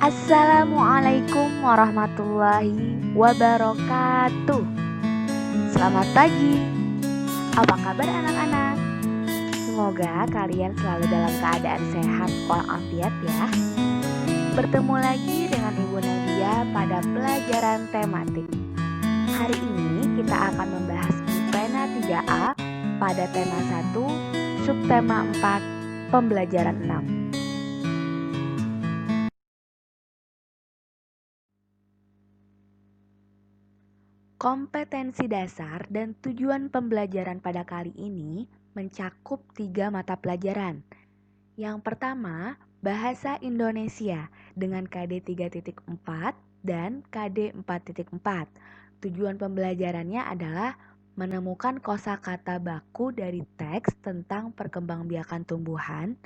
Assalamualaikum warahmatullahi wabarakatuh. Selamat pagi. Apa kabar anak-anak? Semoga kalian selalu dalam keadaan sehat walafiat ya. Bertemu lagi dengan Ibu Nadia pada pelajaran tematik. Hari ini kita akan membahas pena 3A pada tema 1, subtema 4, pembelajaran 6. Kompetensi dasar dan tujuan pembelajaran pada kali ini mencakup 3 mata pelajaran. Yang pertama, Bahasa Indonesia dengan KD 3.4 dan KD 4.4. Tujuan pembelajarannya adalah menemukan kosakata baku dari teks tentang perkembangbiakan tumbuhan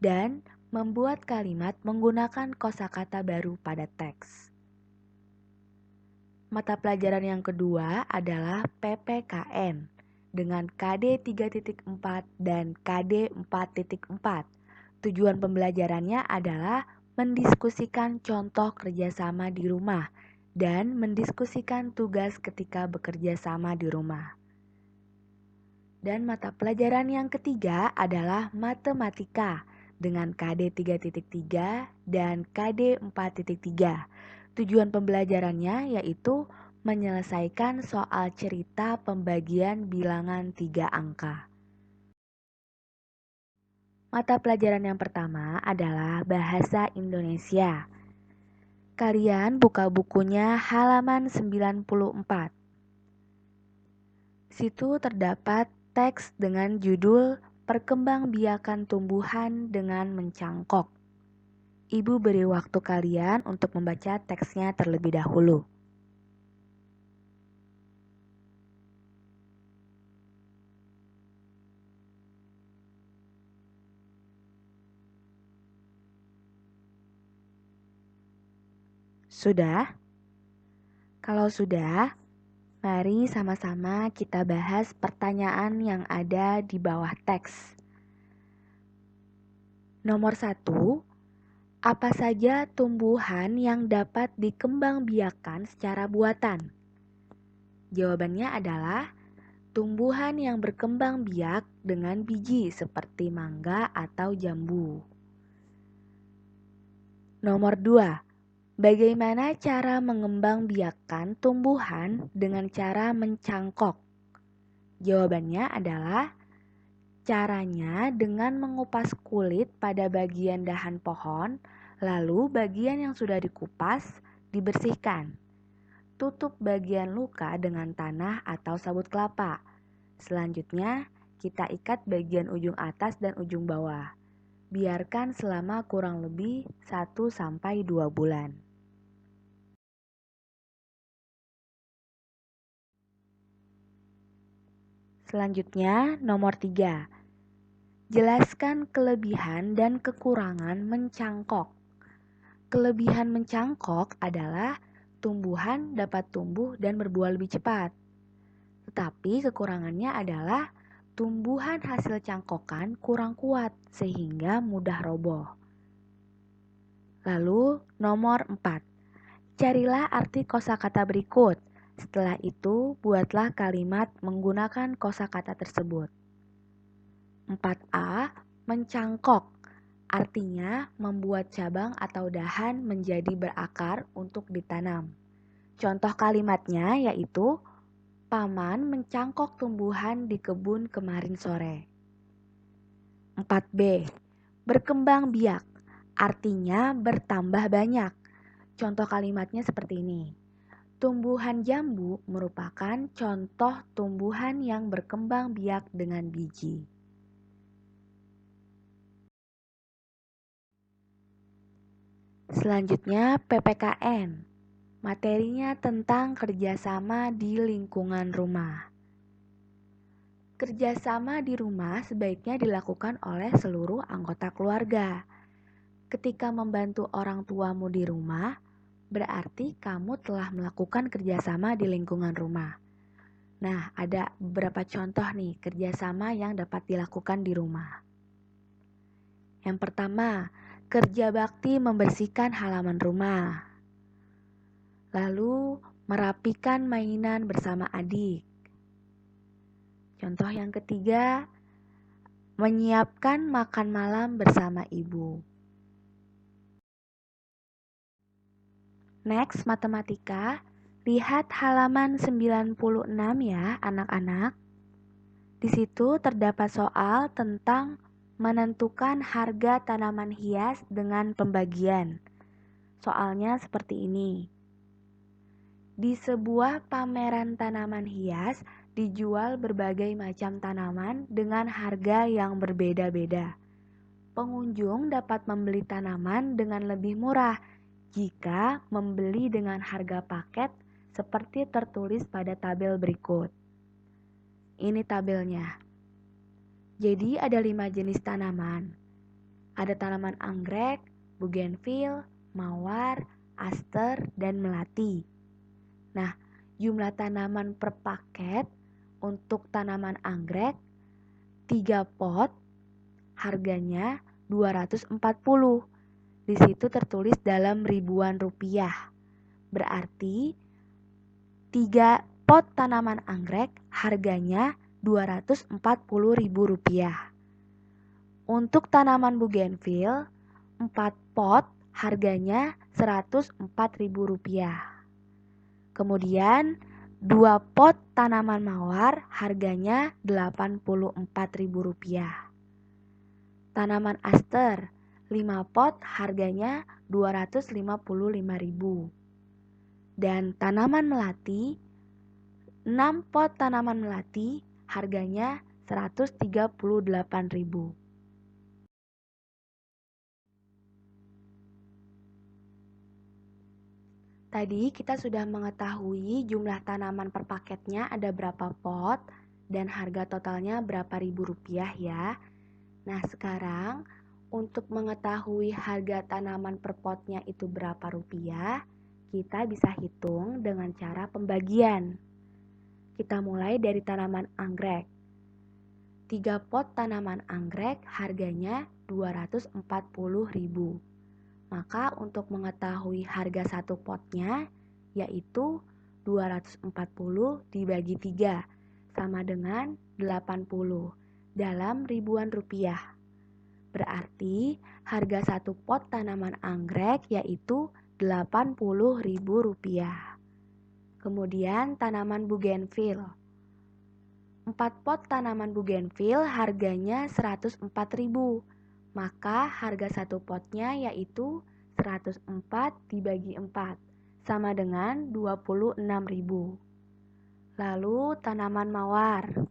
dan membuat kalimat menggunakan kosakata baru pada teks. Mata pelajaran yang kedua adalah PPKN dengan KD 3.4 dan KD 4.4. Tujuan pembelajarannya adalah mendiskusikan contoh kerjasama di rumah dan mendiskusikan tugas ketika bekerja sama di rumah. Dan mata pelajaran yang ketiga adalah matematika dengan KD 3.3 dan KD 4.3. Tujuan pembelajarannya yaitu menyelesaikan soal cerita pembagian bilangan 3 angka. Mata pelajaran yang pertama adalah Bahasa Indonesia. Kalian buka bukunya halaman 94. Situ terdapat teks dengan judul Perkembangbiakan Tumbuhan dengan Mencangkok. Ibu beri waktu kalian untuk membaca teksnya terlebih dahulu. Sudah? Kalau sudah, mari sama-sama kita bahas pertanyaan yang ada di bawah teks. Nomor 1, apa saja tumbuhan yang dapat dikembangbiakan secara buatan? Jawabannya adalah tumbuhan yang berkembang biak dengan biji seperti mangga atau jambu. Nomor 2, bagaimana cara mengembangbiakan tumbuhan dengan cara mencangkok? Jawabannya adalah caranya dengan mengupas kulit pada bagian dahan pohon, lalu bagian yang sudah dikupas dibersihkan. Tutup bagian luka dengan tanah atau sabut kelapa. Selanjutnya, kita ikat bagian ujung atas dan ujung bawah. Biarkan selama kurang lebih 1-2 bulan. Selanjutnya, nomor 3. Jelaskan kelebihan dan kekurangan mencangkok. Kelebihan mencangkok adalah tumbuhan dapat tumbuh dan berbuah lebih cepat. Tetapi kekurangannya adalah tumbuhan hasil cangkokan kurang kuat sehingga mudah roboh. Lalu nomor 4. Carilah arti kosakata berikut. Setelah itu, buatlah kalimat menggunakan kosakata tersebut. 4A, mencangkok. Artinya membuat cabang atau dahan menjadi berakar untuk ditanam. Contoh kalimatnya yaitu Paman mencangkok tumbuhan di kebun kemarin sore. 4B, berkembang biak. Artinya bertambah banyak. Contoh kalimatnya seperti ini. Tumbuhan jambu merupakan contoh tumbuhan yang berkembang biak dengan biji. Selanjutnya PPKN. Materinya tentang kerjasama di lingkungan rumah. Kerjasama di rumah sebaiknya dilakukan oleh seluruh anggota keluarga. Ketika membantu orang tuamu di rumah, berarti kamu telah melakukan kerjasama di lingkungan rumah. Nah, ada beberapa contoh nih kerjasama yang dapat dilakukan di rumah. Yang pertama, kerja bakti membersihkan halaman rumah. Lalu merapikan mainan bersama adik. Contoh yang ketiga, menyiapkan makan malam bersama ibu. Next, matematika. Lihat halaman 96 ya, anak-anak. Di situ terdapat soal tentang menentukan harga tanaman hias dengan pembagian. Soalnya seperti ini. Di sebuah pameran tanaman hias, dijual berbagai macam tanaman dengan harga yang berbeda-beda. Pengunjung dapat membeli tanaman dengan lebih murah jika membeli dengan harga paket seperti tertulis pada tabel berikut. Ini tabelnya. Jadi ada 5 jenis tanaman. Ada tanaman anggrek, bougainville, mawar, aster, dan melati. Nah, jumlah tanaman per paket untuk tanaman anggrek 3 pot harganya 240. Di situ tertulis dalam ribuan rupiah. Berarti 3 pot tanaman anggrek harganya Rp240.000. Untuk tanaman bougainville 4 pot harganya Rp104.000. Kemudian 2 pot tanaman mawar harganya Rp84.000. Tanaman aster 5 pot harganya Rp255.000. Dan tanaman melati 6 pot tanaman melati harganya Rp138.000. Tadi kita sudah mengetahui jumlah tanaman per paketnya ada berapa pot dan harga totalnya berapa ribu rupiah ya. Nah, sekarang untuk mengetahui harga tanaman per potnya itu berapa rupiah, kita bisa hitung dengan cara pembagian. Kita mulai dari tanaman anggrek. 3 pot tanaman anggrek harganya Rp240.000. Maka untuk mengetahui harga satu potnya yaitu 240 dibagi 3 sama dengan 80 dalam ribuan rupiah. Berarti harga satu pot tanaman anggrek yaitu Rp80.000. Kemudian tanaman bougainville. 4 pot tanaman bougainville harganya Rp104.000. Maka harga satu potnya yaitu 104 dibagi 4 sama dengan Rp26.000. Lalu tanaman mawar.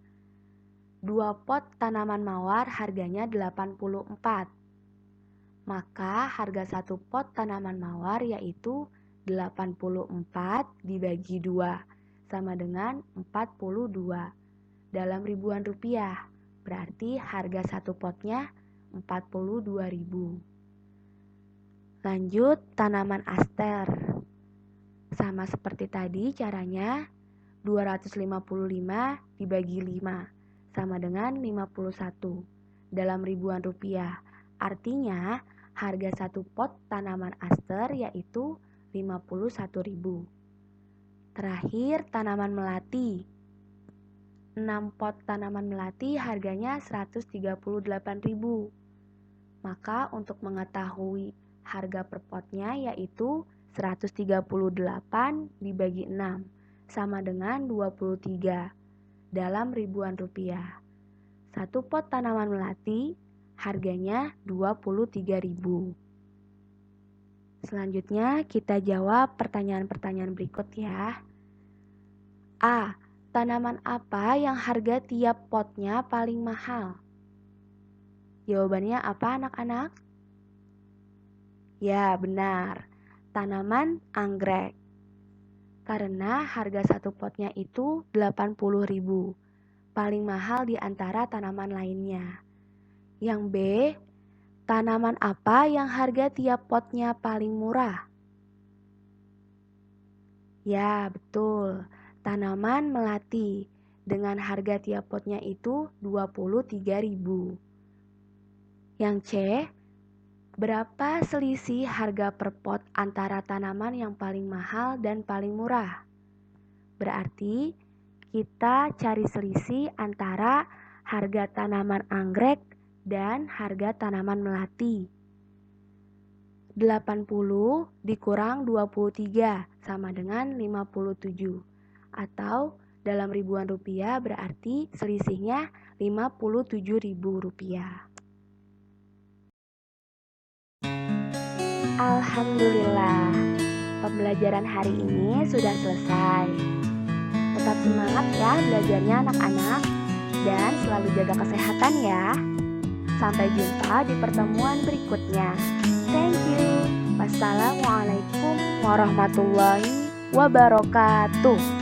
2 pot tanaman mawar harganya Rp84. Maka harga satu pot tanaman mawar yaitu 84 dibagi 2 sama dengan 42 dalam ribuan rupiah. Berarti harga satu potnya Rp42.000. Lanjut tanaman aster. Sama seperti tadi caranya 255 dibagi 5 sama dengan 51 dalam ribuan rupiah. Artinya harga satu pot tanaman aster yaitu Rp51.000. Terakhir tanaman melati. 6 pot tanaman melati harganya Rp138.000. Maka untuk mengetahui harga per potnya yaitu 138 dibagi 6 sama dengan 23 dalam ribuan rupiah. Satu pot tanaman melati harganya Rp23.000. Selanjutnya kita jawab pertanyaan-pertanyaan berikut ya. A. Tanaman apa yang harga tiap potnya paling mahal? Jawabannya apa anak-anak? Ya, benar. Tanaman anggrek. Karena harga satu potnya itu Rp80.000. Paling mahal di antara tanaman lainnya. Yang B, tanaman apa yang harga tiap potnya paling murah? Ya, betul. Tanaman melati dengan harga tiap potnya itu Rp23.000. Yang C, Berapa selisih harga per pot antara tanaman yang paling mahal dan paling murah? Berarti kita cari selisih antara harga tanaman anggrek dan harga tanaman melati. 80 dikurang 23 sama dengan 57. Atau dalam ribuan rupiah berarti selisihnya Rp57.000. Alhamdulillah, pembelajaran hari ini sudah selesai. Tetap semangat ya belajarnya anak-anak, dan selalu jaga kesehatan ya. Sampai jumpa di pertemuan berikutnya. Thank you. Wassalamualaikum warahmatullahi wabarakatuh.